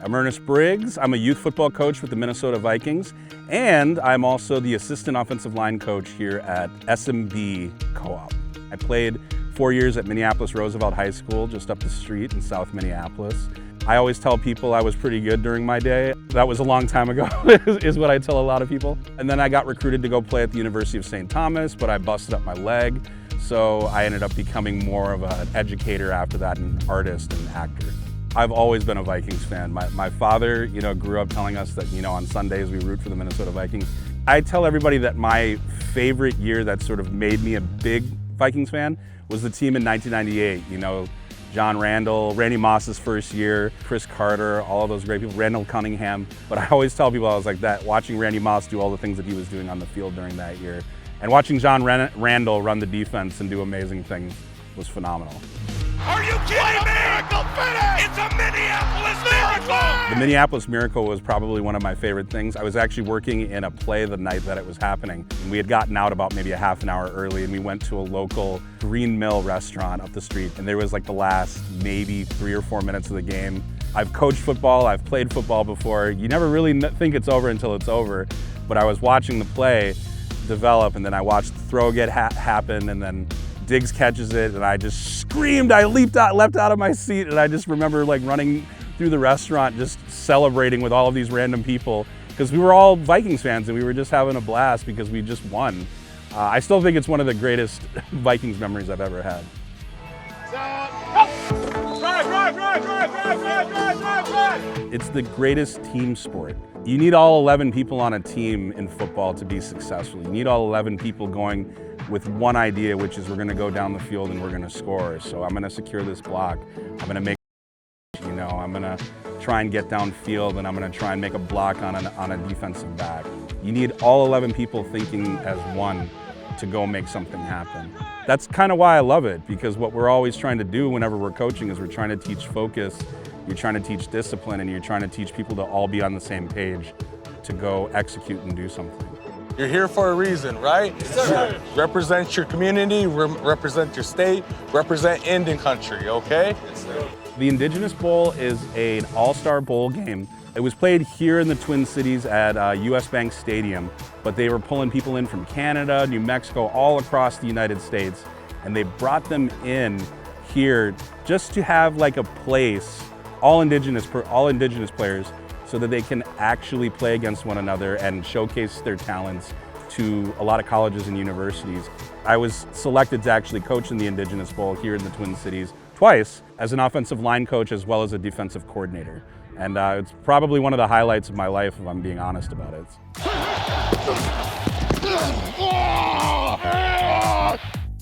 I'm Ernest Briggs. I'm a youth football coach with the Minnesota Vikings, and I'm also the assistant offensive line coach here at SMB Co-op. I played 4 years at Minneapolis Roosevelt High School, just up the street in South Minneapolis. I always tell people I was pretty good during my day. That was a long time ago, is what I tell a lot of people. And then I got recruited to go play at the University of St. Thomas, but I busted up my leg. So I ended up becoming more of an educator after that, an artist and actor. I've always been a Vikings fan. My father, grew up telling us that, on Sundays we root for the Minnesota Vikings. I tell everybody that my favorite year that sort of made me a big Vikings fan was the team in 1998. John Randle, Randy Moss's first year, Chris Carter, all of those great people, Randall Cunningham. But I always tell people I was like that, watching Randy Moss do all the things that he was doing on the field during that year, and watching John Randle run the defense and do amazing things was phenomenal. Are you kidding me? Miracle finish! It's a Minneapolis miracle! The Minneapolis Miracle was probably one of my favorite things. I was actually working in a play the night that it was happening. And we had gotten out about maybe a half an hour early, and we went to a local Green Mill restaurant up the street, and there was like the last maybe 3 or 4 minutes of the game. I've coached football, I've played football before. You never really think it's over until it's over, but I was watching the play develop, and then I watched the throw get happen, and then Diggs catches it, and I just screamed. I leapt out of my seat, and I just remember like running through the restaurant, just celebrating with all of these random people, because we were all Vikings fans, and we were just having a blast because we just won. I still think it's one of the greatest Vikings memories I've ever had. It's the greatest team sport. You need all 11 people on a team in football to be successful. You need all 11 people going with one idea, which is we're going to go down the field and we're going to score. So I'm going to secure this block. I'm going to make, I'm going to try and get downfield, and I'm going to try and make a block on a defensive back. You need all 11 people thinking as one to go make something happen. That's kind of why I love it, because what we're always trying to do whenever we're coaching is we're trying to teach focus, you're trying to teach discipline, and you're trying to teach people to all be on the same page to go execute and do something. You're here for a reason, right? Yes, sir. Represent your community, represent your state, represent Indian country, okay? Yes, sir. The Indigenous Bowl is an all-star bowl game. It was played here in the Twin Cities at US Bank Stadium, but they were pulling people in from Canada, New Mexico, all across the United States, and they brought them in here just to have like a place, all indigenous players, so that they can actually play against one another and showcase their talents to a lot of colleges and universities. I was selected to actually coach in the Indigenous Bowl here in the Twin Cities twice as an offensive line coach as well as a defensive coordinator. And it's probably one of the highlights of my life, if I'm being honest about it.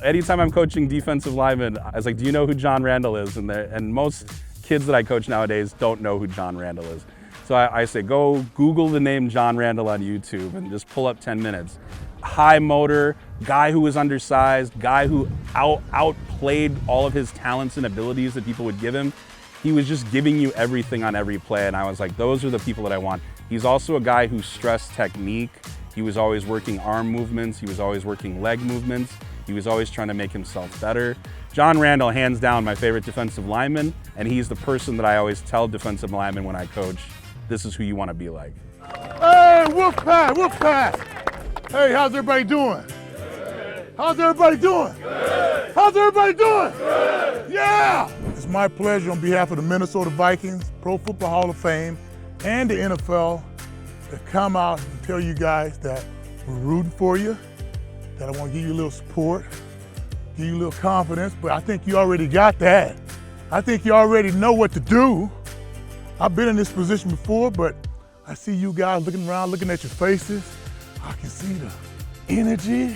Anytime I'm coaching defensive linemen, I was like, do you know who John Randle is? And most kids that I coach nowadays don't know who John Randle is. So I say, go Google the name John Randle on YouTube and just pull up 10 minutes. High motor, guy who was undersized, guy who outplayed all of his talents and abilities that people would give him. He was just giving you everything on every play, and I was like, those are the people that I want. He's also a guy who stressed technique. He was always working arm movements. He was always working leg movements. He was always trying to make himself better. John Randle, hands down, my favorite defensive lineman, and he's the person that I always tell defensive linemen when I coach, this is who you want to be like. Hey, Wolfpack, Wolfpack! Hey, how's everybody doing? How's everybody doing? Good. How's everybody doing? Good. Yeah! It's my pleasure on behalf of the Minnesota Vikings, Pro Football Hall of Fame, and the NFL to come out and tell you guys that we're rooting for you, that I want to give you a little support, give you a little confidence, but I think you already got that. I think you already know what to do. I've been in this position before, but I see you guys looking around, looking at your faces. I can see the energy,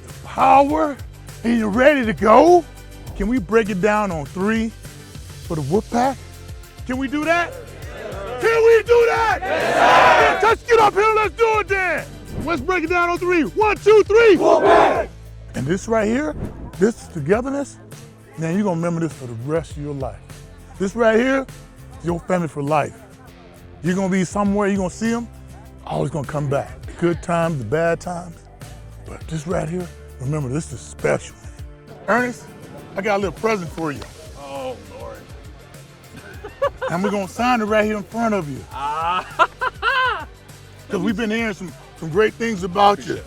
the power, and you're ready to go. Can we break it down on 3 for the Wolfpack? Can we do that? Can we do that? Yes, let's get up here, let's do it then. Let's break it down on 3. 1, 2, 3. Wolfpack! And this right here, this togetherness, man, you're gonna remember this for the rest of your life. This right here, your family for life. You're gonna be somewhere, you're gonna see them, always gonna come back. The good times, the bad times. But this right here, remember, this is special. Ernest, I got a little present for you. Oh, Lord. And we're going to sign it right here in front of you. Because we've been hearing some great things about you.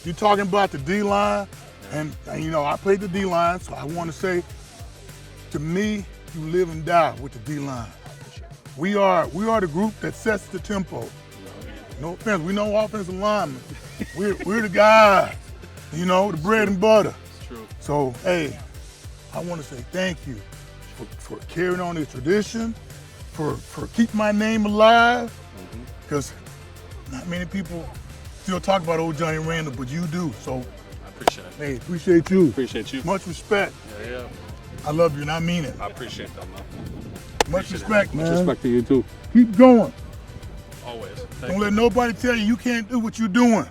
You're talking about the D-line, and you know, I played the D-line, so I want to say, to me, you live and die with the D-line. We are the group that sets the tempo. No offense, we know offensive linemen. We're the guys, you know, the bread and butter. It's true. So, hey, I want to say thank you for carrying on this tradition, for keeping my name alive, because not many people still talk about old Johnny Randle, but you do. So, I appreciate it. hey, appreciate you. Appreciate you. Much respect. Yeah. I love you, and I mean it. I appreciate that, man. Much respect, man. Much respect to you too. Keep going. Always. Don't let nobody tell you you can't do what you're doing.